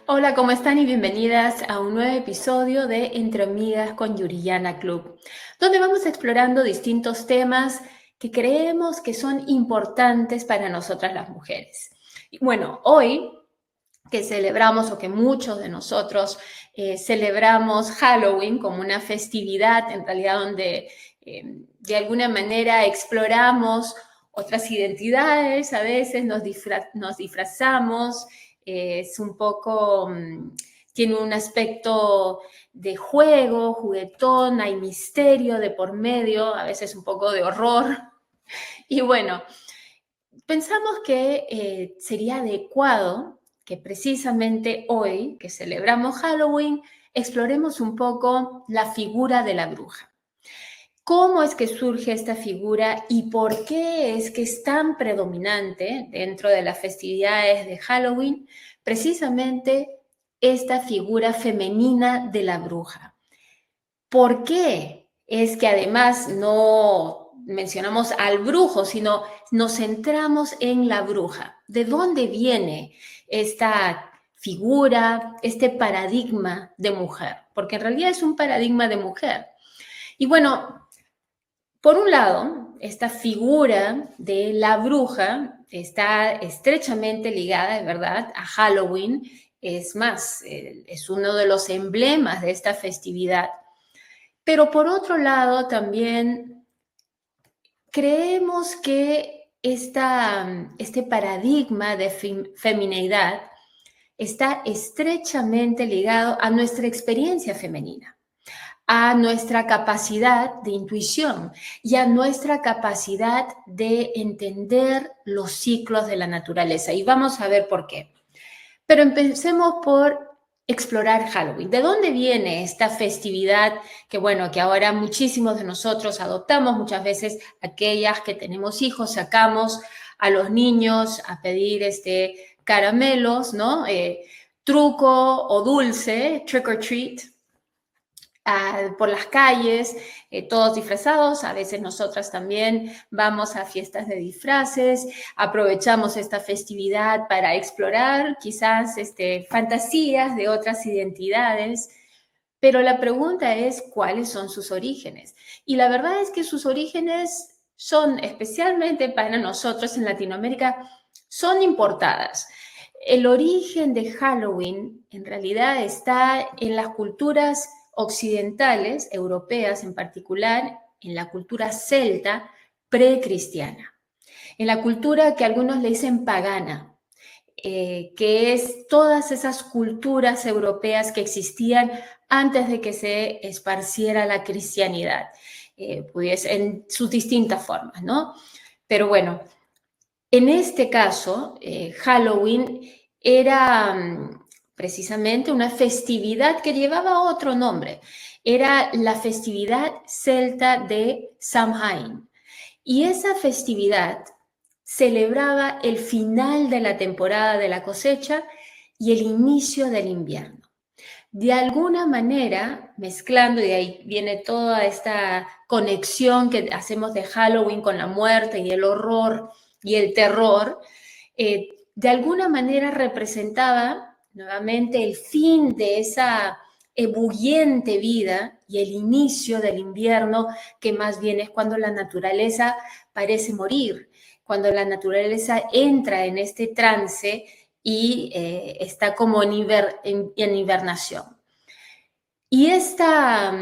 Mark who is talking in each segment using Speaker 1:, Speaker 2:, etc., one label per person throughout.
Speaker 1: Hola, ¿cómo están? Y bienvenidas a un nuevo episodio de Entre Amigas con Yuriyana Club, donde vamos explorando distintos temas que creemos que son importantes para nosotras las mujeres. Y bueno, hoy que celebramos o que muchos de nosotros celebramos Halloween como una festividad, en realidad donde de alguna manera exploramos otras identidades, a veces nos disfrazamos, es un poco, tiene un aspecto de juego, juguetón, hay misterio de por medio, a veces un poco de horror. Y bueno, pensamos que sería adecuado que precisamente hoy, que celebramos Halloween, exploremos un poco la figura de la bruja. ¿Cómo es que surge esta figura y por qué es que es tan predominante dentro de las festividades de Halloween precisamente esta figura femenina de la bruja? ¿Por qué es que además no mencionamos al brujo, sino nos centramos en la bruja? ¿De dónde viene esta figura, este paradigma de mujer? Porque en realidad es un paradigma de mujer. Y bueno, por un lado, esta figura de la bruja está estrechamente ligada, es verdad, a Halloween. Es más, es uno de los emblemas de esta festividad. Pero por otro lado, también creemos que este paradigma de femineidad está estrechamente ligado a nuestra experiencia femenina, a nuestra capacidad de intuición y a nuestra capacidad de entender los ciclos de la naturaleza. Y vamos a ver por qué. Pero empecemos por explorar Halloween. ¿De dónde viene esta festividad que, bueno, que ahora muchísimos de nosotros adoptamos? Muchas veces aquellas que tenemos hijos sacamos a los niños a pedir caramelos, ¿no? Truco o dulce, trick or treat, por las calles, todos disfrazados. A veces nosotras también vamos a fiestas de disfraces, aprovechamos esta festividad para explorar quizás fantasías de otras identidades. Pero la pregunta es, ¿cuáles son sus orígenes? Y la verdad es que sus orígenes son, especialmente para nosotros en Latinoamérica, son importadas. El origen de Halloween en realidad está en las culturas occidentales, europeas en particular, en la cultura celta precristiana, en la cultura que algunos le dicen pagana, que es todas esas culturas europeas que existían antes de que se esparciera la cristianidad, pues en sus distintas formas, ¿no? Pero bueno, en este caso, Halloween era precisamente una festividad que llevaba otro nombre. Era la festividad celta de Samhain. Y esa festividad celebraba el final de la temporada de la cosecha y el inicio del invierno. De alguna manera, mezclando, y de ahí viene toda esta conexión que hacemos de Halloween con la muerte y el horror y el terror, de alguna manera representaba nuevamente el fin de esa ebulliente vida y el inicio del invierno, que más bien es cuando la naturaleza parece morir, cuando la naturaleza entra en este trance y está como en hibernación. Y esta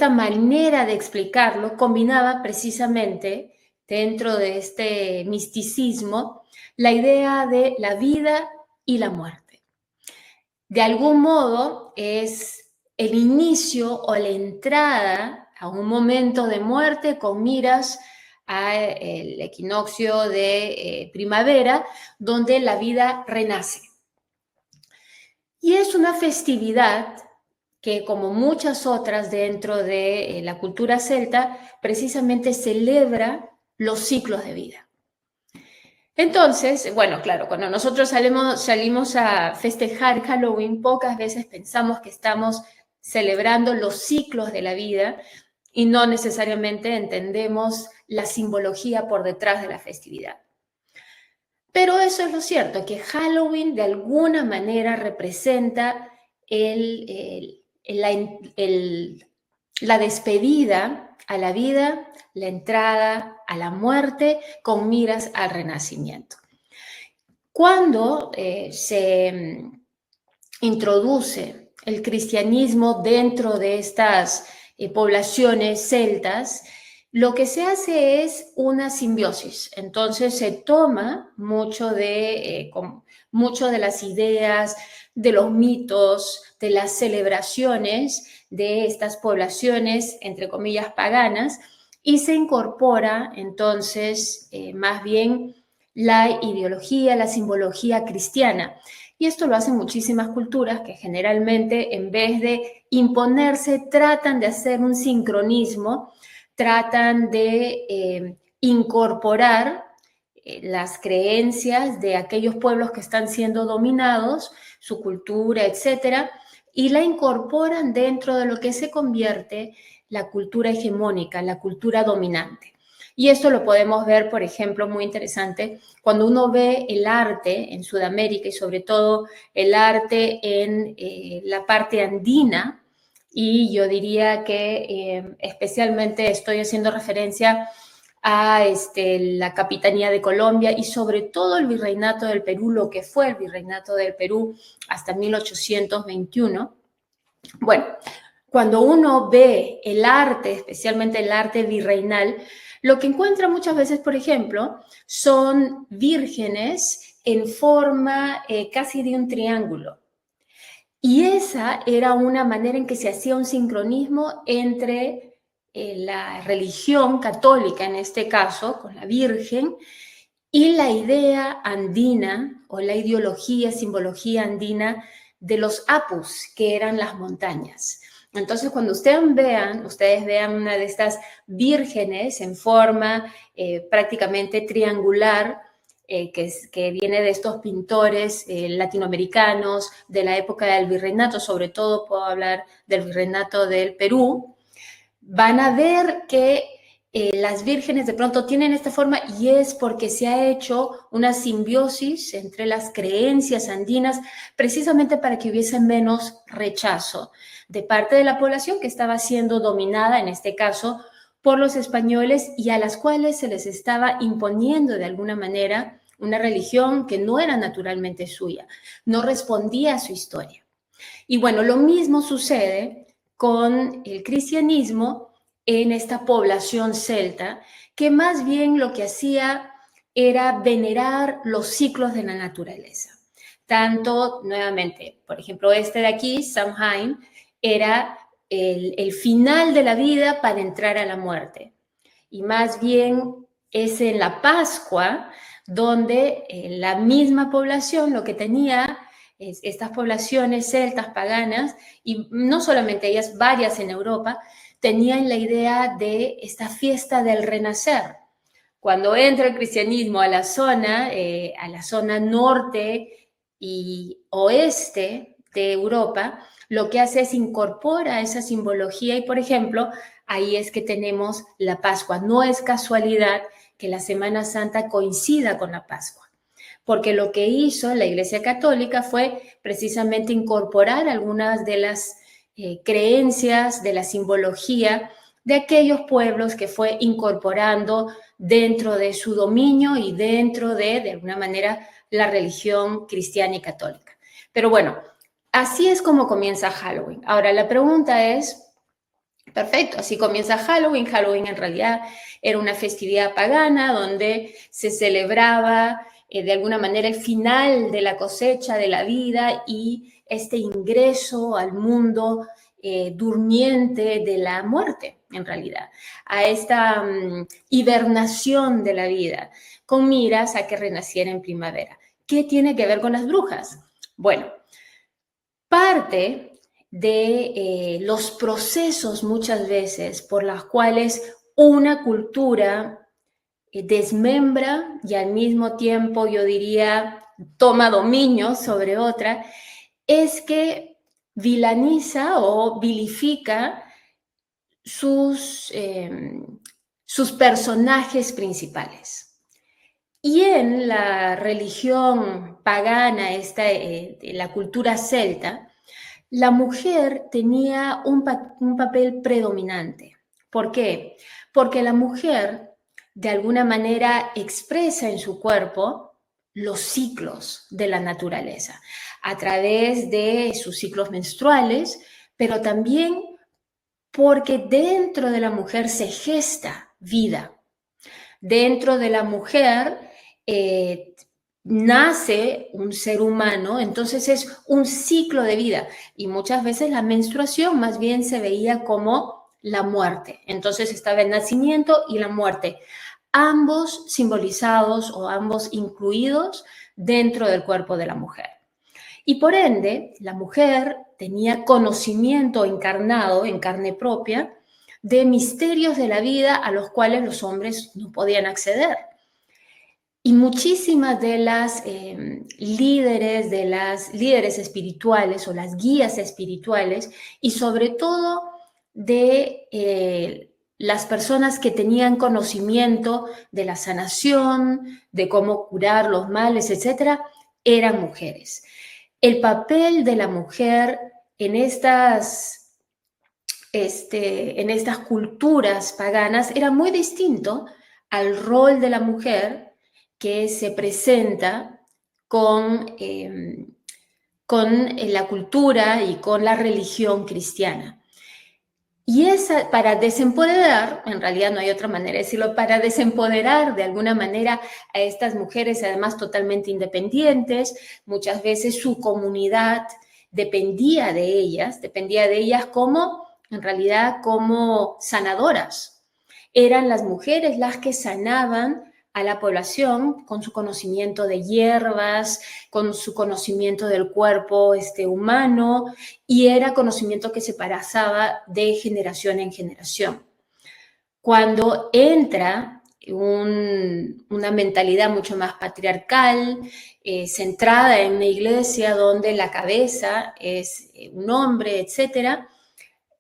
Speaker 1: manera de explicarlo combinaba precisamente dentro de este misticismo la idea de la vida y la muerte. De algún modo es el inicio o la entrada a un momento de muerte con miras al equinoccio de primavera, donde la vida renace. Y es una festividad que, como muchas otras dentro de la cultura celta, precisamente celebra los ciclos de vida. Entonces, bueno, claro, cuando nosotros salimos a festejar Halloween, pocas veces pensamos que estamos celebrando los ciclos de la vida y no necesariamente entendemos la simbología por detrás de la festividad. Pero eso es lo cierto, que Halloween de alguna manera representa la despedida a la vida, la entrada a la muerte con miras al renacimiento. Cuando se introduce el cristianismo dentro de estas poblaciones celtas, lo que se hace es una simbiosis. Entonces se toma mucho de las ideas, de los mitos, de las celebraciones de estas poblaciones, entre comillas, paganas, y se incorpora entonces más bien la ideología, la simbología cristiana. Y esto lo hacen muchísimas culturas que generalmente, en vez de imponerse, tratan de hacer un sincronismo, tratan de incorporar las creencias de aquellos pueblos que están siendo dominados, su cultura, etcétera, y la incorporan dentro de lo que se convierte la cultura hegemónica, la cultura dominante. Y esto lo podemos ver, por ejemplo, muy interesante, cuando uno ve el arte en Sudamérica y sobre todo el arte en la parte andina, y yo diría que especialmente estoy haciendo referencia a la Capitanía de Colombia y sobre todo el Virreinato del Perú, lo que fue el Virreinato del Perú hasta 1821. Bueno, cuando uno ve el arte, especialmente el arte virreinal, lo que encuentra muchas veces, por ejemplo, son vírgenes en forma casi de un triángulo. Y esa era una manera en que se hacía un sincronismo entre la religión católica, en este caso, con la Virgen, y la idea andina o la ideología, simbología andina de los apus, que eran las montañas. Entonces, cuando ustedes vean una de estas vírgenes en forma prácticamente triangular, que viene de estos pintores latinoamericanos de la época del virreinato, sobre todo puedo hablar del virreinato del Perú, van a ver que las vírgenes de pronto tienen esta forma y es porque se ha hecho una simbiosis entre las creencias andinas precisamente para que hubiese menos rechazo de parte de la población que estaba siendo dominada, en este caso, por los españoles y a las cuales se les estaba imponiendo de alguna manera una religión que no era naturalmente suya, no respondía a su historia. Y bueno, lo mismo sucede con el cristianismo en esta población celta, que más bien lo que hacía era venerar los ciclos de la naturaleza. Tanto, nuevamente, por ejemplo, este de aquí, Samhain, era el final de la vida para entrar a la muerte. Y más bien es en la Pascua donde la misma población lo que tenía estas poblaciones celtas paganas, y no solamente ellas, varias en Europa, tenían la idea de esta fiesta del renacer. Cuando entra el cristianismo a la zona norte y oeste de Europa, lo que hace es incorpora esa simbología y, por ejemplo, ahí es que tenemos la Pascua. No es casualidad que la Semana Santa coincida con la Pascua, porque lo que hizo la Iglesia Católica fue precisamente incorporar algunas de las creencias, de la simbología de aquellos pueblos que fue incorporando dentro de su dominio y dentro de alguna manera, la religión cristiana y católica. Pero bueno, así es como comienza Halloween. Ahora, la pregunta es, perfecto, así comienza Halloween. Halloween en realidad era una festividad pagana donde se celebraba de alguna manera el final de la cosecha de la vida y este ingreso al mundo durmiente de la muerte, en realidad, a esta hibernación de la vida, con miras a que renaciera en primavera. ¿Qué tiene que ver con las brujas? Bueno, parte de los procesos muchas veces por los cuales una cultura desmembra y al mismo tiempo, yo diría, toma dominio sobre otra, es que vilaniza o vilifica sus sus personajes principales. Y en la religión pagana, la cultura celta, la mujer tenía un papel predominante. ¿Por qué? Porque la mujer de alguna manera expresa en su cuerpo los ciclos de la naturaleza a través de sus ciclos menstruales, pero también porque dentro de la mujer se gesta vida. Dentro de la mujer nace un ser humano, entonces es un ciclo de vida y muchas veces la menstruación más bien se veía como la muerte. Entonces estaba el nacimiento y la muerte, ambos simbolizados o ambos incluidos dentro del cuerpo de la mujer. Y por ende, la mujer tenía conocimiento encarnado, en carne propia, de misterios de la vida a los cuales los hombres no podían acceder. Y muchísimas de las líderes espirituales o las guías espirituales, y sobre todo de las personas que tenían conocimiento de la sanación, de cómo curar los males, etcétera, eran mujeres. El papel de la mujer en estas culturas paganas era muy distinto al rol de la mujer que se presenta con la cultura y con la religión cristiana. Y para desempoderar, en realidad no hay otra manera de decirlo, para desempoderar de alguna manera a estas mujeres, además totalmente independientes, muchas veces su comunidad dependía de ellas como, en realidad, como sanadoras. Eran las mujeres las que sanaban a la población con su conocimiento de hierbas, con su conocimiento del cuerpo humano, y era conocimiento que se pasaba de generación en generación. Cuando entra una mentalidad mucho más patriarcal, centrada en una iglesia donde la cabeza es un hombre, etcétera,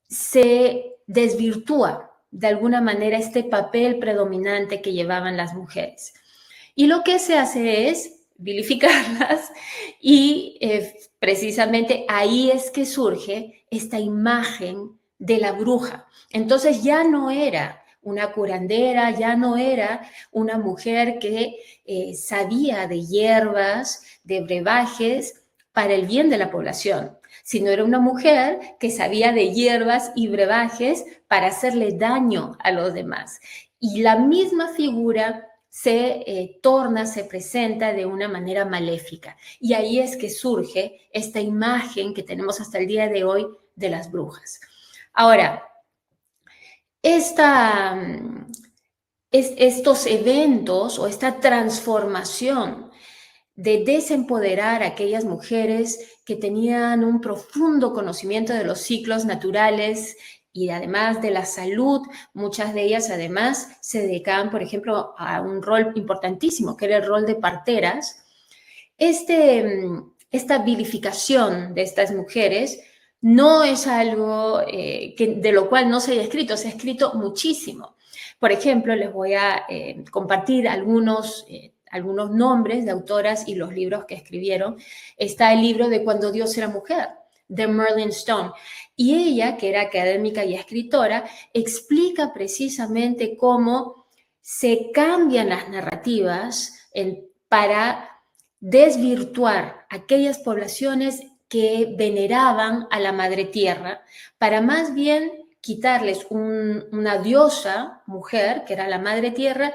Speaker 1: se desvirtúa de alguna manera este papel predominante que llevaban las mujeres. Y lo que se hace es vilificarlas y precisamente ahí es que surge esta imagen de la bruja. Entonces ya no era una curandera, ya no era una mujer que sabía de hierbas, de brebajes para el bien de la población, sino era una mujer que sabía de hierbas y brebajes para hacerle daño a los demás. Y la misma figura se presenta de una manera maléfica. Y ahí es que surge esta imagen que tenemos hasta el día de hoy de las brujas. Ahora, estos eventos o esta transformación de desempoderar a aquellas mujeres que tenían un profundo conocimiento de los ciclos naturales y además de la salud, muchas de ellas además se dedicaban, por ejemplo, a un rol importantísimo, que era el rol de parteras. Esta vilificación de estas mujeres no es algo de lo cual no se haya escrito, se ha escrito muchísimo. Por ejemplo, les voy a compartir algunos nombres de autoras y los libros que escribieron. Está el libro de Cuando Dios era mujer, de Merlin Stone. Y ella, que era académica y escritora, explica precisamente cómo se cambian las narrativas para desvirtuar aquellas poblaciones que veneraban a la madre tierra, para más bien quitarles una diosa mujer, que era la madre tierra,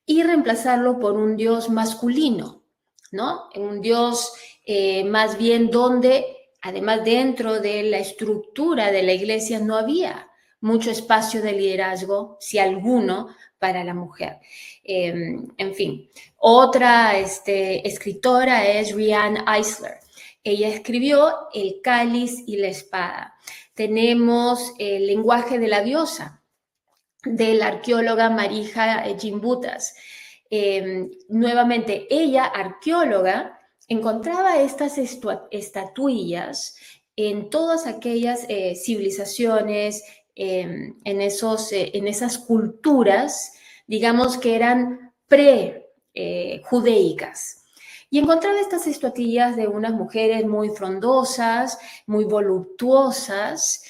Speaker 1: y reemplazarlo por un dios masculino, ¿no? Un dios más bien donde, además dentro de la estructura de la iglesia, no había mucho espacio de liderazgo, si alguno, para la mujer. En fin, otra escritora es Riane Eisler. Ella escribió El cáliz y la espada. Tenemos El lenguaje de la diosa, de la arqueóloga Marija Gimbutas. Nuevamente, ella, arqueóloga, encontraba estas estatuillas en todas aquellas civilizaciones en esas culturas, digamos que eran pre-judaicas. Y encontraba estas estatuillas de unas mujeres muy frondosas, muy voluptuosas,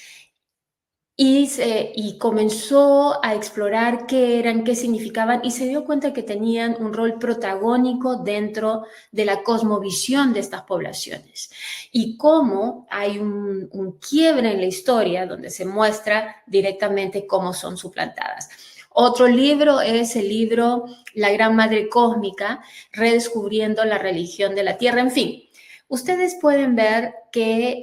Speaker 1: y comenzó a explorar qué eran, qué significaban, y se dio cuenta que tenían un rol protagónico dentro de la cosmovisión de estas poblaciones. Y cómo hay un quiebre en la historia donde se muestra directamente cómo son suplantadas. Otro libro es el libro La Gran Madre Cósmica, redescubriendo la religión de la Tierra. En fin, ustedes pueden ver que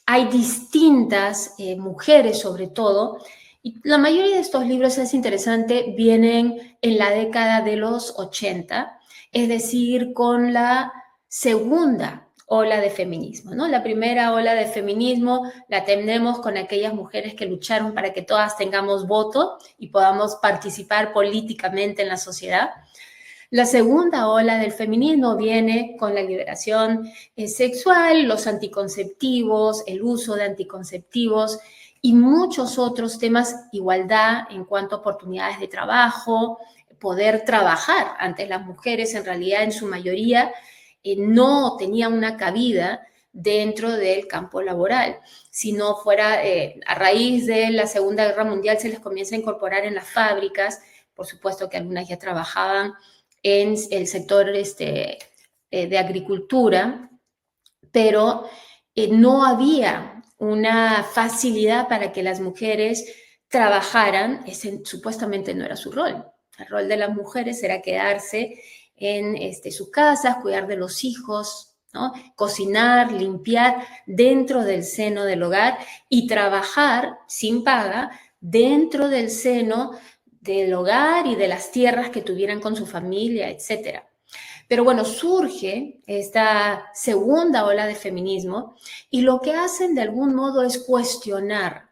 Speaker 1: hay distintas mujeres, sobre todo, y la mayoría de estos libros, es interesante, vienen en la década de los 80, es decir, con la segunda ola de feminismo, ¿no? La primera ola de feminismo la tenemos con aquellas mujeres que lucharon para que todas tengamos voto y podamos participar políticamente en la sociedad. La segunda ola del feminismo viene con la liberación sexual, los anticonceptivos, el uso de anticonceptivos y muchos otros temas, igualdad en cuanto a oportunidades de trabajo, poder trabajar. Antes las mujeres, en realidad, en su mayoría, no tenían una cabida dentro del campo laboral. Si no fuera a raíz de la Segunda Guerra Mundial, se les comienza a incorporar en las fábricas. Por supuesto que algunas ya trabajaban en el sector de agricultura, pero no había una facilidad para que las mujeres trabajaran. Ese supuestamente no era su rol. El rol de las mujeres era quedarse en sus casas, cuidar de los hijos, ¿no? Cocinar, limpiar dentro del seno del hogar y trabajar sin paga dentro del seno del hogar y de las tierras que tuvieran con su familia, etc. Pero bueno, surge esta segunda ola de feminismo y lo que hacen de algún modo es cuestionar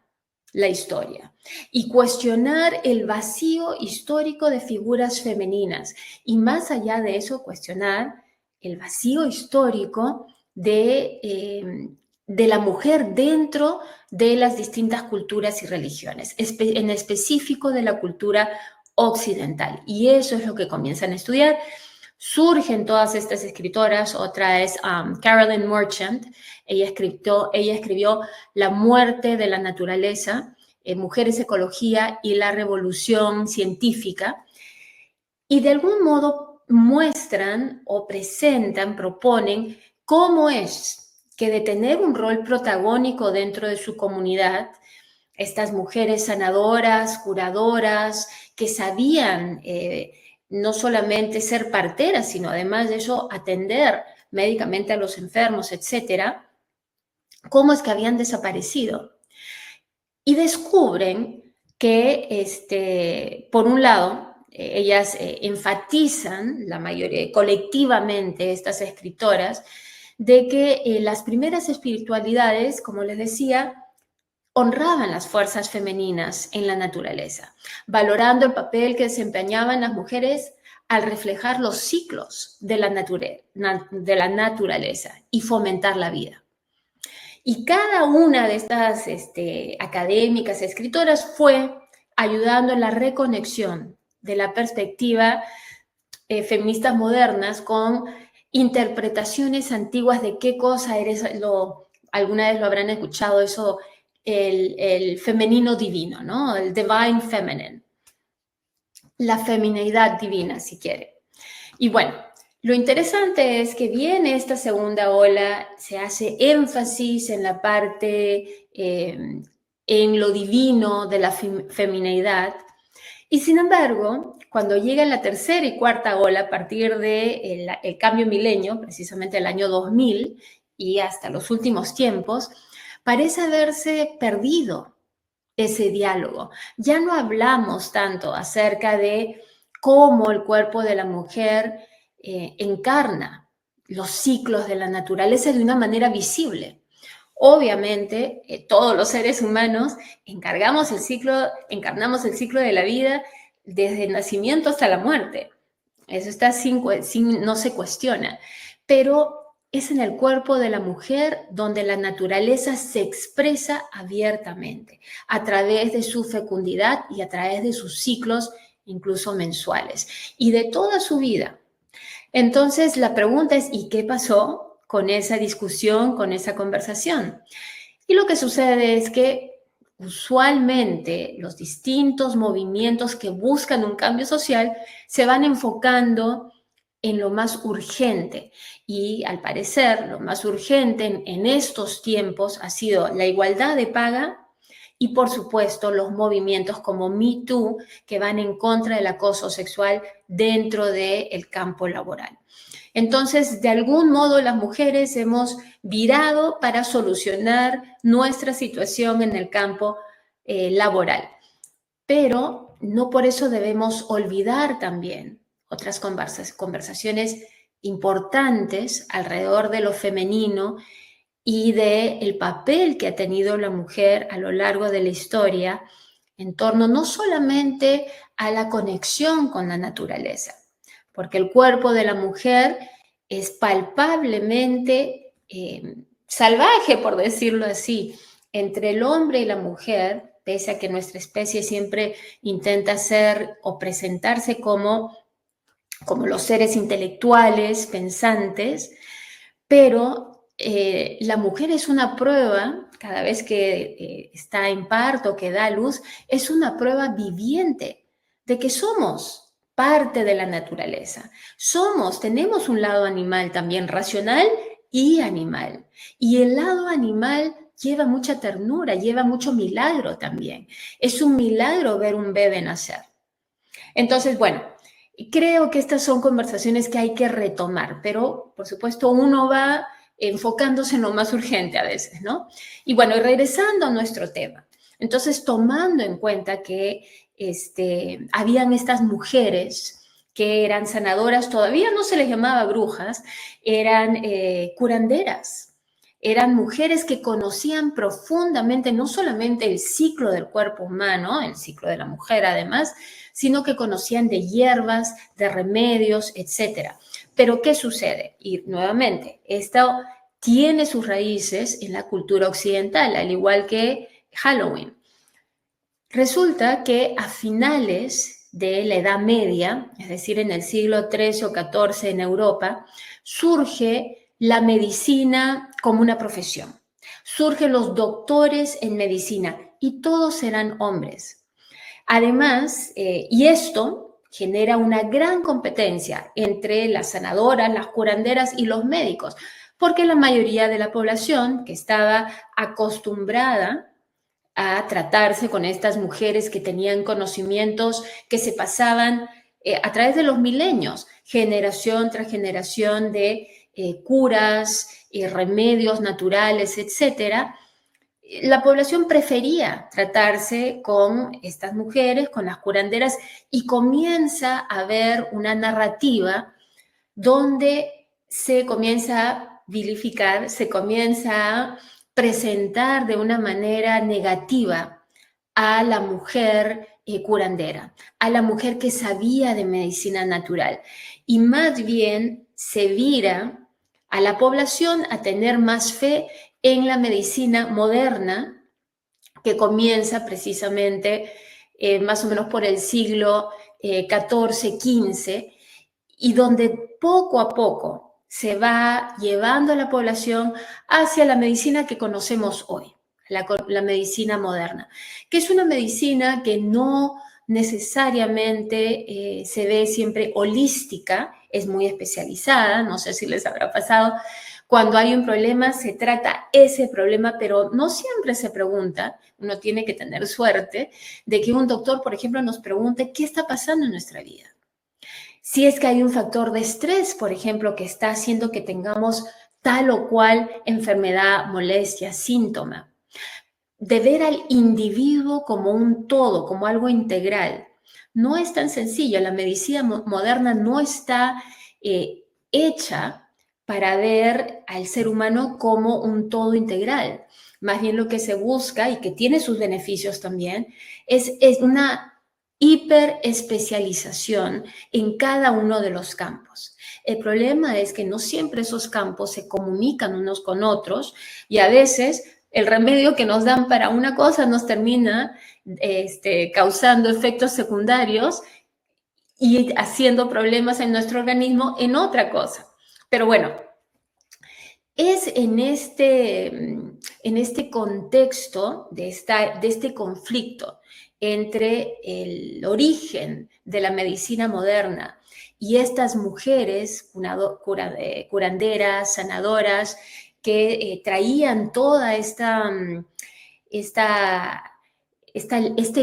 Speaker 1: la historia y cuestionar el vacío histórico de figuras femeninas y, más allá de eso, cuestionar el vacío histórico de la mujer dentro de las distintas culturas y religiones, en específico de la cultura occidental. Y eso es lo que comienzan a estudiar. Surgen todas estas escritoras. Otra es Carolyn Merchant. Ella escribió La muerte de la naturaleza, Mujeres, Ecología y la Revolución Científica. Y de algún modo muestran o presentan, proponen cómo es que, de tener un rol protagónico dentro de su comunidad, estas mujeres sanadoras, curadoras, que sabían no solamente ser parteras, sino además de eso atender médicamente a los enfermos, etcétera, cómo es que habían desaparecido. Y descubren que, por un lado, ellas enfatizan, la mayoría, colectivamente, estas escritoras, de que las primeras espiritualidades, como les decía, honraban las fuerzas femeninas en la naturaleza, valorando el papel que desempeñaban las mujeres al reflejar los ciclos de la naturaleza y fomentar la vida. Y cada una de estas académicas, escritoras, fue ayudando en la reconexión de la perspectiva feministas modernas con interpretaciones antiguas de qué cosa eres, alguna vez lo habrán escuchado, eso, el femenino divino, ¿no? El divine feminine. La femineidad divina, si quiere. Y bueno, lo interesante es que viene esta segunda ola, se hace énfasis en la parte, en lo divino de la femineidad. Y sin embargo, cuando llega la tercera y cuarta ola, a partir del cambio milenio, precisamente el año 2000 y hasta los últimos tiempos, parece haberse perdido ese diálogo. Ya no hablamos tanto acerca de cómo el cuerpo de la mujer encarna los ciclos de la naturaleza de una manera visible. Obviamente, todos los seres humanos encarnamos el ciclo de la vida desde el nacimiento hasta la muerte. Eso está no se cuestiona. Pero es en el cuerpo de la mujer donde la naturaleza se expresa abiertamente a través de su fecundidad y a través de sus ciclos, incluso mensuales, y de toda su vida. Entonces, la pregunta es, ¿y qué pasó con esa discusión, con esa conversación? Y lo que sucede es que usualmente los distintos movimientos que buscan un cambio social se van enfocando en lo más urgente. Y al parecer, lo más urgente en estos tiempos ha sido la igualdad de paga y, por supuesto, los movimientos como Me Too, que van en contra del acoso sexual dentro del campo laboral. Entonces, de algún modo, las mujeres hemos virado para solucionar nuestra situación en el campo laboral. Pero no por eso debemos olvidar también otras conversaciones importantes alrededor de lo femenino y del papel que ha tenido la mujer a lo largo de la historia en torno no solamente a la conexión con la naturaleza, porque el cuerpo de la mujer es palpablemente salvaje, por decirlo así, entre el hombre y la mujer, pese a que nuestra especie siempre intenta ser o presentarse como los seres intelectuales, pensantes, pero la mujer es una prueba, cada vez que está en parto, que da a luz, es una prueba viviente de que somos parte de la naturaleza. Tenemos un lado animal también, racional y animal. Y el lado animal lleva mucha ternura, lleva mucho milagro también. Es un milagro ver un bebé nacer. Entonces, bueno, creo que estas son conversaciones que hay que retomar, pero por supuesto uno va enfocándose en lo más urgente a veces, ¿no? Y bueno, regresando a nuestro tema, entonces tomando en cuenta que habían estas mujeres que eran sanadoras, todavía no se les llamaba brujas, eran curanderas, eran mujeres que conocían profundamente no solamente el ciclo del cuerpo humano, el ciclo de la mujer además, sino que conocían de hierbas, de remedios, etc. Pero ¿qué sucede? Y nuevamente, esto tiene sus raíces en la cultura occidental, al igual que Halloween. Resulta que a finales de la Edad Media, es decir, en el siglo XIII o XIV en Europa, surge la medicina como una profesión. Surgen los doctores en medicina y todos eran hombres. Además, y esto genera una gran competencia entre las sanadoras, las curanderas y los médicos, porque la mayoría de la población que estaba acostumbrada a tratarse con estas mujeres que tenían conocimientos que se pasaban a través de los milenios, generación tras generación de curas, remedios naturales, etcétera. La población prefería tratarse con estas mujeres, con las curanderas, y comienza a haber una narrativa donde se comienza a vilificar, se comienza a presentar de una manera negativa a la mujer curandera, a la mujer que sabía de medicina natural, y más bien se vira a la población a tener más fe en la medicina moderna que comienza precisamente más o menos por el siglo XIV, XV, y donde poco a poco se va llevando a la población hacia la medicina que conocemos hoy, la medicina moderna, que es una medicina que no necesariamente se ve siempre holística, es muy especializada, no sé si les habrá pasado. Cuando hay un problema, se trata ese problema, pero no siempre se pregunta, uno tiene que tener suerte de que un doctor, por ejemplo, nos pregunte qué está pasando en nuestra vida. Si es que hay un factor de estrés, por ejemplo, que está haciendo que tengamos tal o cual enfermedad, molestia, síntoma. De ver al individuo como un todo, como algo integral. No es tan sencillo. La medicina moderna no está hecha para ver al ser humano como un todo integral. Más bien lo que se busca, y que tiene sus beneficios también, es una hiperespecialización en cada uno de los campos. El problema es que no siempre esos campos se comunican unos con otros y a veces el remedio que nos dan para una cosa nos termina causando efectos secundarios y haciendo problemas en nuestro organismo en otra cosa. Pero bueno, es en este contexto de este conflicto entre el origen de la medicina moderna y estas mujeres curanderas, sanadoras, que traían toda este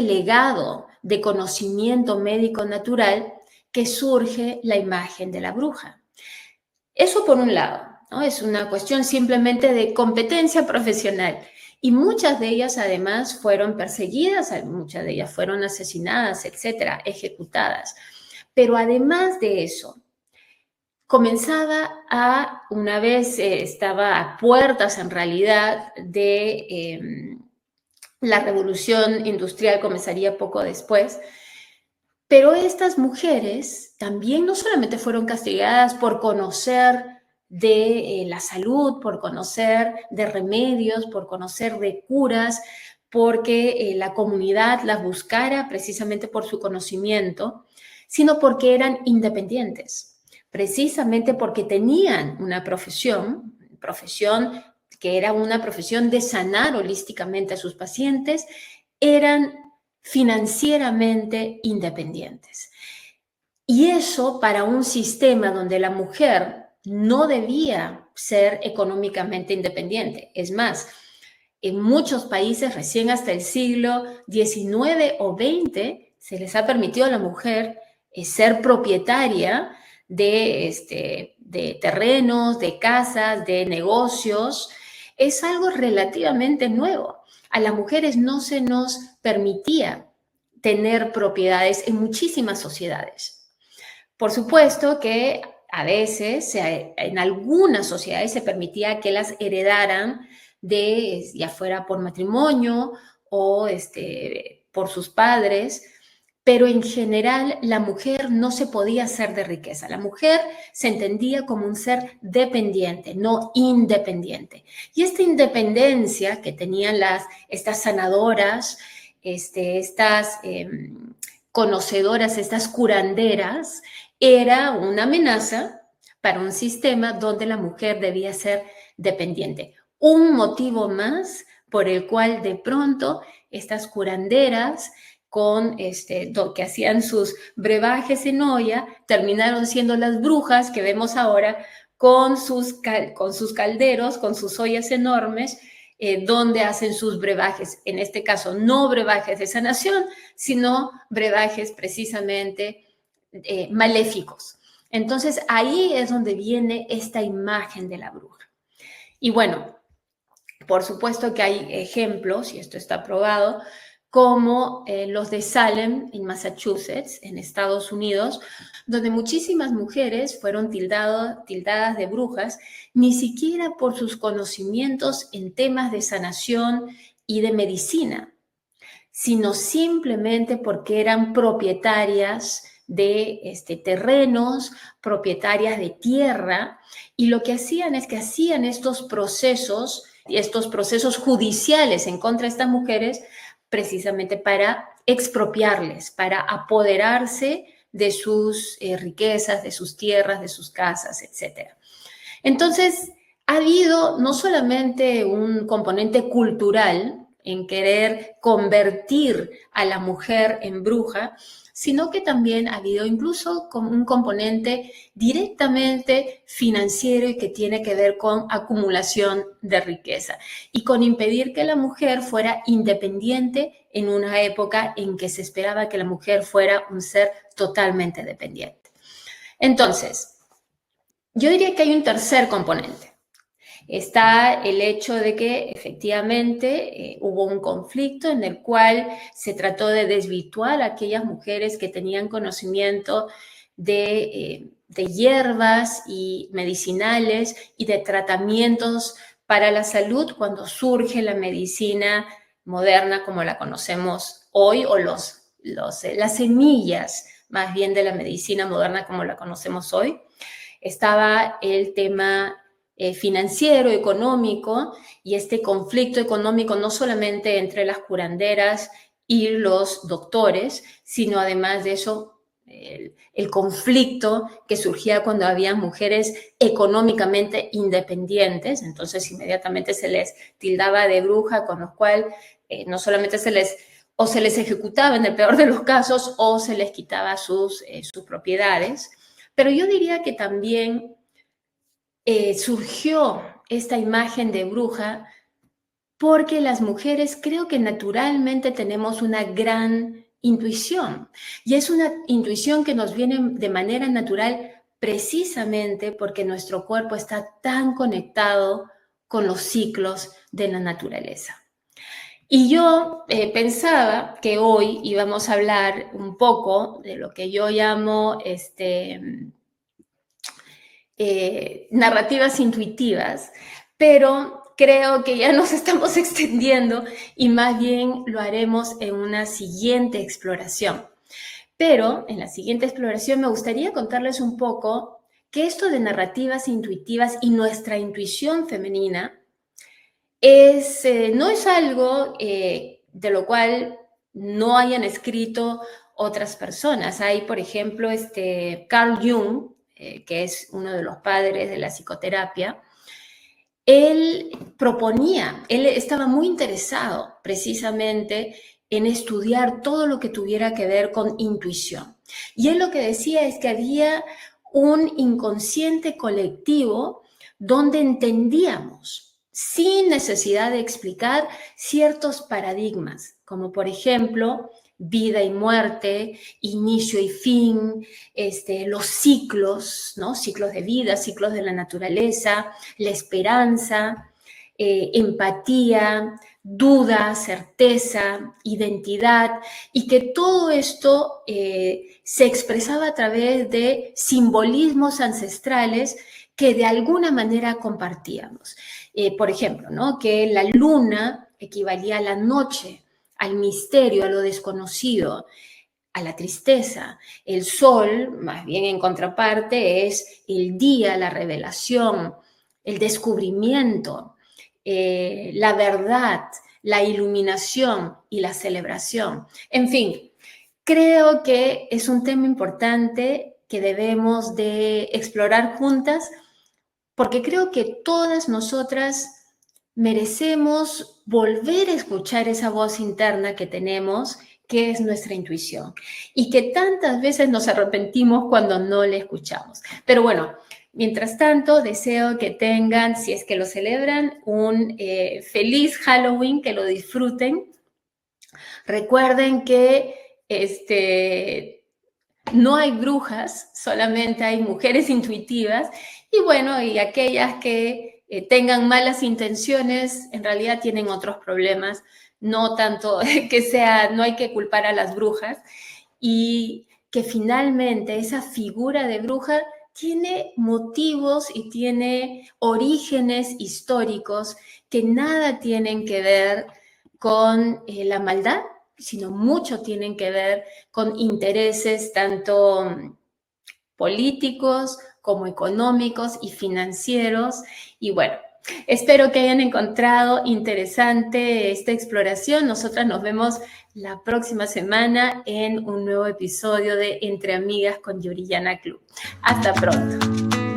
Speaker 1: legado de conocimiento médico natural, que surge la imagen de la bruja. Eso por un lado, ¿no? Es una cuestión simplemente de competencia profesional. Y muchas de ellas además fueron perseguidas, muchas de ellas fueron asesinadas, etcétera, ejecutadas. Pero además de eso, una vez estaba a puertas en realidad de la revolución industrial, comenzaría poco después, pero estas mujeres también no solamente fueron castigadas por conocer de la salud, por conocer de remedios, por conocer de curas, porque la comunidad las buscara precisamente por su conocimiento, sino porque eran independientes, precisamente porque tenían una profesión que era una profesión de sanar holísticamente a sus pacientes, eran financieramente independientes. Y eso, para un sistema donde la mujer no debía ser económicamente independiente. Es más, en muchos países, recién hasta el siglo XIX o XX, se les ha permitido a la mujer ser propietaria de terrenos, de casas, de negocios. Es algo relativamente nuevo. A las mujeres no se nos permitía tener propiedades en muchísimas sociedades. Por supuesto que a veces, en algunas sociedades se permitía que las heredaran ya fuera por matrimonio o por sus padres, pero en general la mujer no se podía hacer de riqueza. La mujer se entendía como un ser dependiente, no independiente. Y esta independencia que tenían estas sanadoras, estas conocedoras, estas curanderas, era una amenaza para un sistema donde la mujer debía ser dependiente. Un motivo más por el cual de pronto estas curanderas que hacían sus brebajes en olla, terminaron siendo las brujas que vemos ahora con sus calderos, con sus ollas enormes, donde hacen sus brebajes. En este caso, no brebajes de sanación, sino brebajes precisamente maléficos. Entonces, ahí es donde viene esta imagen de la bruja. Y bueno, por supuesto que hay ejemplos, y esto está probado, como los de Salem, en Massachusetts, en Estados Unidos, donde muchísimas mujeres fueron tildadas de brujas, ni siquiera por sus conocimientos en temas de sanación y de medicina, sino simplemente porque eran propietarias de terrenos, propietarias de tierra, y lo que hacían es que hacían estos procesos judiciales en contra de estas mujeres, precisamente para expropiarles, para apoderarse de sus riquezas, de sus tierras, de sus casas, etc. Entonces, ha habido no solamente un componente cultural en querer convertir a la mujer en bruja, sino que también ha habido incluso como un componente directamente financiero y que tiene que ver con acumulación de riqueza y con impedir que la mujer fuera independiente en una época en que se esperaba que la mujer fuera un ser totalmente dependiente. Entonces, yo diría que hay un tercer componente. Está el hecho de que efectivamente hubo un conflicto en el cual se trató de desvirtuar a aquellas mujeres que tenían conocimiento de hierbas y medicinales y de tratamientos para la salud cuando surge la medicina moderna como la conocemos hoy, o los las semillas más bien de la medicina moderna como la conocemos hoy. Estaba el tema financiero, económico, y este conflicto económico no solamente entre las curanderas y los doctores, sino además de eso, el conflicto que surgía cuando había mujeres económicamente independientes. Entonces inmediatamente se les tildaba de bruja, con lo cual no solamente se les ejecutaba en el peor de los casos o se les quitaba sus propiedades. Pero yo diría que también surgió esta imagen de bruja porque las mujeres creo que naturalmente tenemos una gran intuición, y es una intuición que nos viene de manera natural precisamente porque nuestro cuerpo está tan conectado con los ciclos de la naturaleza. Y yo pensaba que hoy íbamos a hablar un poco de lo que yo llamo narrativas intuitivas, pero creo que ya nos estamos extendiendo y más bien lo haremos en una siguiente exploración. Pero en la siguiente exploración me gustaría contarles un poco que esto de narrativas intuitivas y nuestra intuición femenina no es algo de lo cual no hayan escrito otras personas. Hay, por ejemplo, Carl Jung, que es uno de los padres de la psicoterapia. Él estaba muy interesado precisamente en estudiar todo lo que tuviera que ver con intuición. Y él lo que decía es que había un inconsciente colectivo donde entendíamos, sin necesidad de explicar, ciertos paradigmas, como por ejemplo vida y muerte, inicio y fin, los ciclos, ¿no? Ciclos de vida, ciclos de la naturaleza, la esperanza, empatía, duda, certeza, identidad, y que todo esto se expresaba a través de simbolismos ancestrales que de alguna manera compartíamos. Por ejemplo, ¿no? Que la luna equivalía a la noche, al misterio, a lo desconocido, a la tristeza. El sol, más bien en contraparte, es el día, la revelación, el descubrimiento, la verdad, la iluminación y la celebración. En fin, creo que es un tema importante que debemos de explorar juntas, porque creo que todas nosotras merecemos volver a escuchar esa voz interna que tenemos, que es nuestra intuición, y que tantas veces nos arrepentimos cuando no la escuchamos. Pero bueno, mientras tanto, deseo que tengan, si es que lo celebran, un feliz Halloween, que lo disfruten. Recuerden que no hay brujas, solamente hay mujeres intuitivas, y bueno, y aquellas que tengan malas intenciones, en realidad tienen otros problemas, no tanto no hay que culpar a las brujas, y que finalmente esa figura de bruja tiene motivos y tiene orígenes históricos que nada tienen que ver con la maldad, sino mucho tienen que ver con intereses tanto políticos como económicos y financieros. Y bueno, espero que hayan encontrado interesante esta exploración. Nosotras nos vemos la próxima semana en un nuevo episodio de Entre Amigas con Yuriyana Club. Hasta pronto.